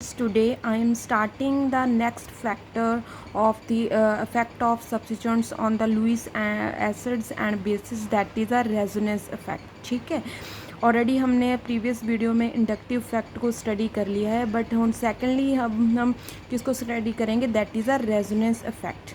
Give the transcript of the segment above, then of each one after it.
Today I am starting the next factor of the effect of substituents on the Lewis acids and bases, that is a resonance effect. ठीक है, already हमने previous video में inductive fact को study कर लिया है, but हम secondly हम किसको स्टडी करेंगे, that is a resonance effect.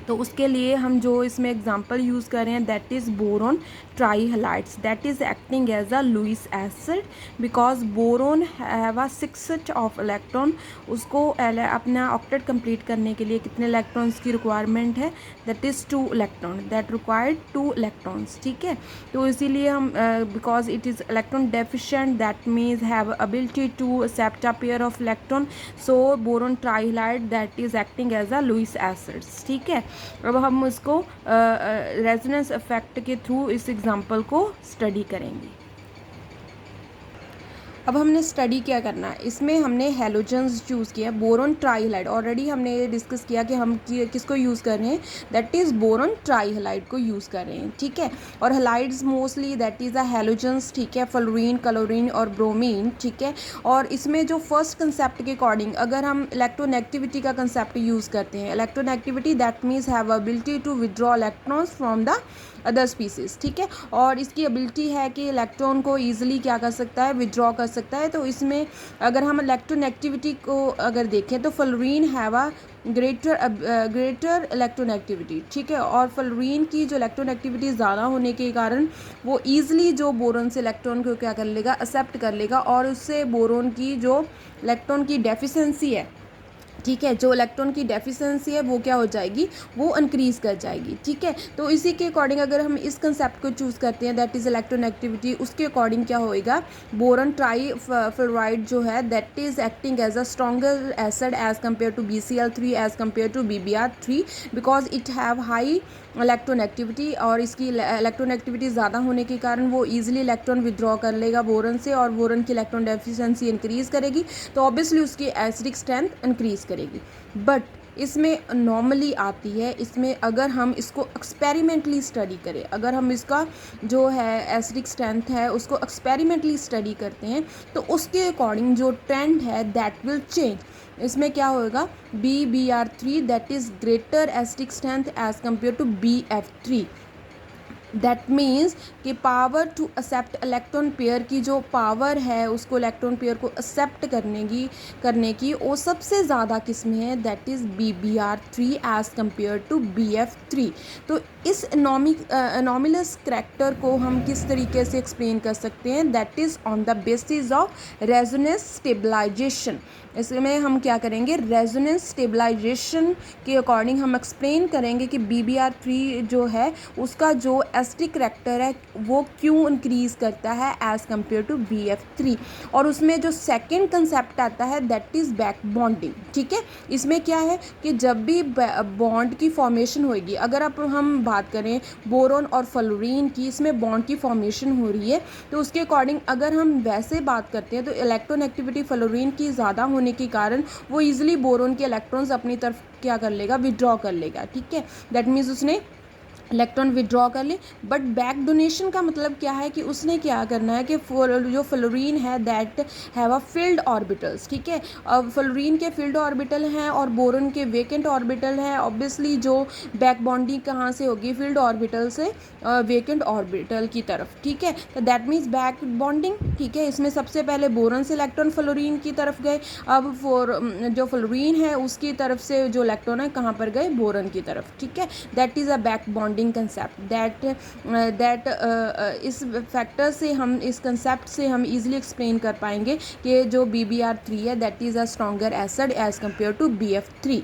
तो उसके लिए हम जो इसमें एग्जांपल यूज़ कर रहे हैं, that is boron trihalides, that is acting as a Lewis acid because boron have a 6 of electron. उसको अपना ऑक्टेट कंप्लीट करने के लिए कितने इलेक्ट्रॉन्स की रिक्वायरमेंट है, that is 2 electron, that required 2 electrons. ठीक है, तो इसीलिए हम because it is electron deficient, that means have ability to accept a pair of electron, so boron trihalide that is acting as a Lewis acids. ठीक है, अब हम उसको रेजोनेंस इफेक्ट के थ्रू इस एग्जांपल को स्टडी करेंगे. अब हमने स्टडी क्या करना है, इसमें हमने हेलोजन्स चूज़ किया, बोरोन ट्राईहलाइड. ऑलरेडी हमने ये डिस्कस किया कि हम किसको यूज़ कर रहे हैं, दैट इज़ बोरोन ट्राईहलाइड को यूज़ कर रहे हैं. ठीक है, और halides mostly that is a halogens. ठीक है, फ्लोरीन, क्लोरीन और ब्रोमीन. ठीक है, और इसमें जो फर्स्ट कंसेप्ट के अकॉर्डिंग अगर हम इलेक्ट्रोनेगेटिविटी का कंसेप्ट यूज़ करते हैं, electronegativity that means have ability to withdraw electrons from the other species. ठीक है, और इसकी एबिलिटी है कि इलेक्ट्रॉन को ईजिली क्या कर सकता है, विदड्रॉ कर सकता है. तो इसमें अगर हम इलेक्ट्रोनेगेटिविटी को अगर देखें तो fluorine have a greater electronegativity. ठीक है, और फ्लोरीन की जो इलेक्ट्रोनेगेटिविटी ज़्यादा होने के कारण वो ईजिली जो बोरोन से इलेक्ट्रॉन को क्या कर लेगा, एक्सेप्ट कर लेगा, और उससे बोरोन की जो इलेक्ट्रॉन की डेफिशिएंसी है, ठीक है, जो इलेक्ट्रॉन की डेफिशिएंसी है वो क्या हो जाएगी, वो इंक्रीज़ कर जाएगी. ठीक है, तो इसी के अकॉर्डिंग अगर हम इस कंसेप्ट को चूज़ करते हैं, दैट इज़ इलेक्ट्रोनेगेटिविटी, उसके अकॉर्डिंग क्या होएगा, बोरॉन ट्राईफ्लोराइड जो है that is acting as a stronger acid as compare to BCl3 as compare to BBr3 because it have high electronegativity, और इसकी इलेक्ट्रोनेगेटिविटी ज़्यादा होने के कारण वो ईजिली इलेक्ट्रॉन विदड्रॉ कर लेगा बोरन से, और बोरन की इलेक्ट्रॉन डेफिशिएंसी इंक्रीज़ करेगी, तो ऑब्वियसली उसकी एसिडिक स्ट्रेंथ इंक्रीज़ करेगी. बट इसमें नॉर्मली आती है, इसमें अगर हम इसको एक्सपेरिमेंटली स्टडी करें, अगर हम इसका जो है एसिडिक स्ट्रेंथ है उसको एक्सपेरिमेंटली स्टडी करते हैं, तो उसके अकॉर्डिंग जो ट्रेंड है दैट विल चेंज. इसमें क्या होगा, BBr3 that is greater acidic strength as compare to BF3. That means कि power to accept electron pair की जो पावर है उसको इलेक्ट्रॉन पेयर को एक्सेप्ट करने की वो सबसे ज़्यादा किस में है, that is BBr3 as compare to BF3. तो इस एनॉमलस करैक्टर को हम किस तरीके से एक्सप्लेन कर सकते हैं, that is on the basis of resonance stabilisation. इसमें हम क्या करेंगे, रेजोनेंस स्टेबलाइजेशन के अकॉर्डिंग हम एक्सप्लेन करेंगे कि BBr3 जो है उसका जो एसिडिक करैक्टर है वो क्यों इंक्रीज़ करता है एज़ कम्पेयर टू BF3. और उसमें जो सेकंड कंसेप्ट आता है दैट इज़ बैक बॉन्डिंग. ठीक है, इसमें क्या है कि जब भी बॉन्ड की फॉर्मेशन होगी, अगर अब हम बात करें बोरोन और फ्लोरीन की, इसमें बॉन्ड की फॉर्मेशन हो रही है, तो उसके अकॉर्डिंग अगर हम वैसे बात करते हैं तो इलेक्ट्रोनेगेटिविटी फ्लोरीन की ज़्यादा होने के कारण वो ईजिली बोरोन के इलेक्ट्रॉन्स अपनी तरफ क्या कर लेगा, विड्रॉ कर लेगा. ठीक है, दैट मीन्स उसने इलेक्ट्रॉन विड्रॉ कर ले. बट बैक डोनेशन का मतलब क्या है कि उसने क्या करना है कि जो फ्लोरीन है that have a field orbitals. ठीक है, अब फ्लोरीन के फील्ड ऑर्बिटल हैं और बोरोन के वेकेंट ऑर्बिटल हैं. ऑब्वियसली जो बैक बॉन्डिंग कहाँ से होगी, फील्ड ऑर्बिटल से वेकेंट ऑर्बिटल की तरफ. ठीक है, तो दैट मीन्स बैक बॉन्डिंग. ठीक है, इसमें सबसे पहले बोरोन से इलेक्ट्रॉन फ्लोरीन की तरफ गए, अब जो फ्लोरीन है उसकी तरफ से जो इलेक्ट्रॉन है कहाँ पर गए, बोरोन की तरफ. ठीक है, that is a back bonding concept. That इस फैक्टर से हम, इस कंसेप्ट से हम इजीली एक्सप्लेन कर पाएंगे कि जो BBr3 है that is a stronger acid as compare to BF3.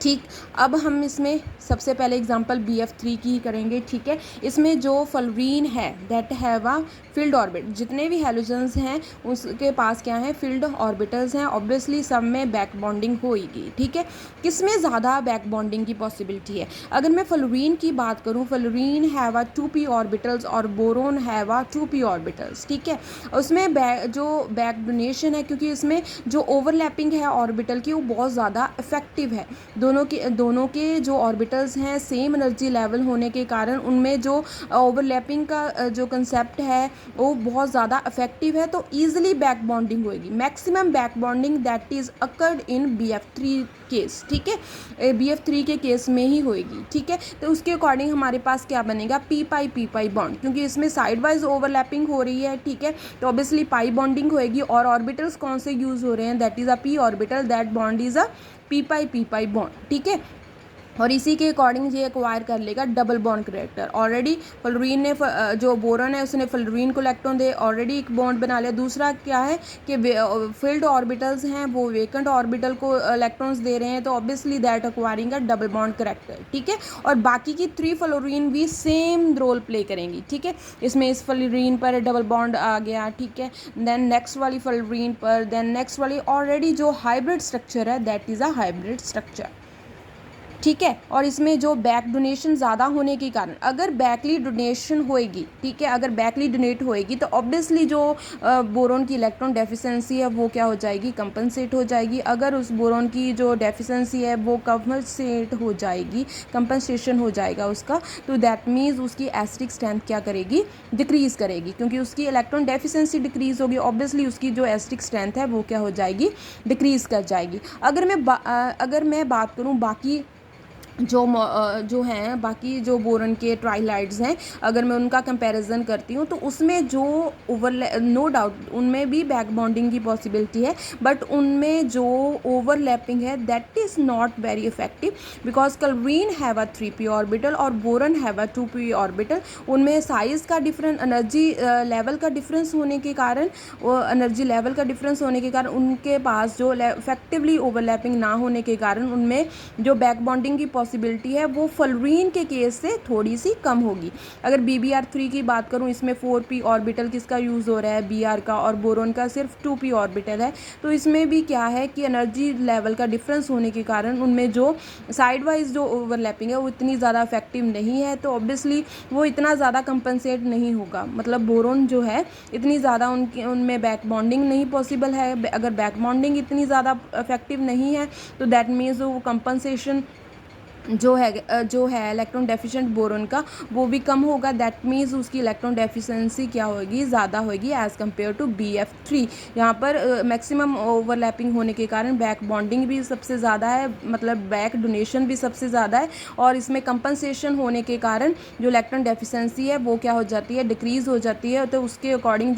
ठीक, अब हम इसमें सबसे पहले एग्जांपल BF3 की करेंगे. ठीक है, इसमें जो फ्लोरीन है that have a field orbit, जितने भी हेलोजन्स हैं उसके पास क्या है, फील्ड ऑर्बिटल्स हैं. ऑब्वियसली सब में बैक बॉन्डिंग होगी. ठीक है, किस में ज़्यादा बैक बॉन्डिंग की पॉसिबिलिटी है, अगर मैं फ्लोरीन की बात करूँ, fluorine have a 2p orbitals और boron have a 2p orbitals. ठीक है, उसमें जो बैक डोनेशन है, क्योंकि इसमें जो ओवरलैपिंग है ऑर्बिटल की वो बहुत ज़्यादा इफेक्टिव है. दोनों के जो ऑर्बिटल्स हैं सेम एनर्जी लेवल होने के कारण उनमें जो ओवरलैपिंग का जो कंसेप्ट है वो बहुत ज़्यादा इफेक्टिव है, तो ईजिली बैक बॉन्डिंग होएगी। Maximum back bonding that is occurred in BF3 case, ठीक है, BF3 के केस में ही होएगी, ठीक है। तो उसके अकॉर्डिंग हमारे पास क्या बनेगा, पी पाई बॉन्ड, क्योंकि इसमें साइड वाइज ओवरलैपिंग हो रही है, ठीक है, तो ऑब्वियसली पाई बॉन्डिंग होएगी। और ऑर्बिटल्स कौन से यूज़ हो रहे हैं, that is a P orbital, that bond is a P pi bond, ठीक है। और इसी के अकॉर्डिंग ये एक्वायर कर लेगा double bond character. Already fluorine ने जो बोरॉन है उसने फ्लोरीन को इलेक्ट्रॉन दे ऑलरेडी एक बॉन्ड बना लिया। दूसरा क्या है कि फिल्ड ऑर्बिटल्स हैं वो वेकेंट ऑर्बिटल को इलेक्ट्रॉन्स दे रहे हैं, तो obviously that acquiring a double bond character, ठीक है। और बाकी की 3 फ्लोरीन भी सेम रोल प्ले करेंगी, ठीक है। इसमें इस फ्लोरीन पर डबल बॉन्ड आ गया, ठीक है, देन नेक्स्ट वाली फ्लोरीन पर, देन नेक्स्ट वाली ऑलरेडी जो हाइब्रिड स्ट्रक्चर है that is a hybrid structure, ठीक है। और इसमें जो बैक डोनेशन ज़्यादा होने के कारण, अगर बैकली डोनेशन होएगी, ठीक है, अगर बैकली डोनेट होएगी तो ऑब्वियसली जो बोरॉन की इलेक्ट्रॉन डेफिशिएंसी है वो क्या हो जाएगी, कंपनसेट हो जाएगी। अगर उस बोरॉन की जो डेफिशिएंसी है वो कंपनसेट हो जाएगी, कंपनसेशन हो जाएगा उसका, तो दैट मीन्स उसकी एसिडिक स्ट्रेंथ क्या करेगी, डिक्रीज़ करेगी, क्योंकि उसकी इलेक्ट्रॉन डेफिशिएंसी डिक्रीज़ होगी, ऑब्वियसली उसकी जो एसिडिक स्ट्रेंथ है वो क्या हो जाएगी, डिक्रीज़ कर जाएगी। अगर मैं बात करूँ बाकी जो हैं बाकी जो बोरॉन के ट्राइलाइड्स हैं, अगर मैं उनका कंपैरिजन करती हूँ तो उसमें जो नो डाउट उनमें भी बैक बॉन्डिंग की पॉसिबिलिटी है, बट उनमें जो ओवरलैपिंग है that is not very effective, because chlorine have a 3p orbital और boron have a 2p orbital. उनमें साइज़ का डिफरेंस, एनर्जी लेवल का डिफरेंस होने के कारण, उनके पास जो इफेक्टिवली ओवरलैपिंग ना होने के कारण उनमें जो बैक बॉन्डिंग की पॉसिबिलिटी है वो फ्लोरीन के केस से थोड़ी सी कम होगी। अगर BBr3 की बात करूं, इसमें 4p ऑर्बिटल किसका यूज़ हो रहा है, Br का, और बोरॉन का सिर्फ 2p ऑर्बिटल है। तो इसमें भी क्या है कि एनर्जी लेवल का डिफरेंस होने के कारण उनमें जो साइड वाइज जो ओवरलैपिंग है वो इतनी ज़्यादा इफेक्टिव नहीं है, तो ऑब्वियसली वो इतना ज़्यादा कंपनसेट नहीं होगा। मतलब बोरॉन जो है इतनी ज़्यादा उनमें बैक बॉन्डिंग नहीं पॉसिबल है। अगर बैक बॉन्डिंग इतनी ज़्यादा इफेक्टिव नहीं है तो दैट मीन्स वो कंपनसेशन जो है इलेक्ट्रॉन डेफिशिएंट बोरॉन का वो भी कम होगा, दैट मीन्स उसकी इलेक्ट्रॉन डेफिशिएंसी क्या होगी, ज़्यादा होगी एज़ कम्पेयर टू BF3। यहाँ पर मैक्सिमम ओवरलैपिंग होने के कारण बैक बॉन्डिंग भी सबसे ज़्यादा है, मतलब बैक डोनेशन भी सबसे ज़्यादा है, और इसमें कंपनसेशन होने के कारण जो इलेक्ट्रॉन डेफिशिएंसी है वो क्या हो जाती है, डिक्रीज़ हो जाती है। तो उसके अकॉर्डिंग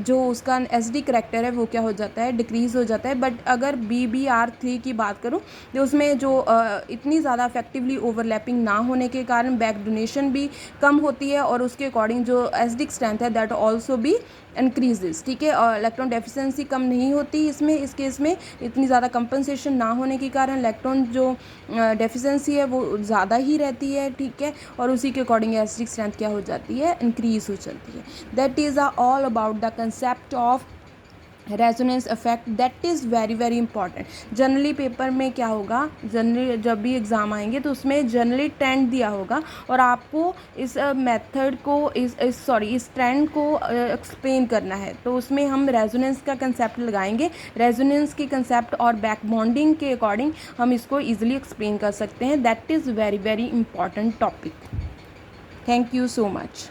जो उसका एसिडिक करैक्टर है वो क्या हो जाता है, डिक्रीज़ हो जाता है। बट अगर BBr3 की बात करूँ तो उसमें जो इतनी ज़्यादा इफेक्टिवली ओवरलैपिंग ना होने के कारण बैक डोनेशन भी कम होती है, और उसके अकॉर्डिंग जो एसिडिक स्ट्रेंथ है दैट ऑल्सो भी इंक्रीजेस, ठीक है। और इलेक्ट्रॉन डेफिशिएंसी कम नहीं होती इसमें, इस केस में इतनी ज़्यादा कंपनसेशन ना होने के कारण इलेक्ट्रॉन जो डेफिशिएंसी है वो ज़्यादा ही रहती है, ठीक है। और उसी के अकॉर्डिंग एसिडिक स्ट्रेंथ क्या हो जाती है, इंक्रीज हो जाती है। That is all about the concept of resonance effect, that is very very important. Generally paper में क्या होगा, जनरली जब भी एग्ज़ाम आएंगे तो उसमें जनरली ट्रेंड दिया होगा, और आपको इस मेथड को इस ट्रेंड को एक्सप्लेन करना है। तो उसमें हम रेजोनेंस का कंसेप्ट लगाएंगे। रेजोनेंस की कंसेप्ट और बैक बॉन्डिंग के अकॉर्डिंग हम इसको ईजिली एक्सप्लेन कर सकते हैं। That is very very important topic. Thank you so much.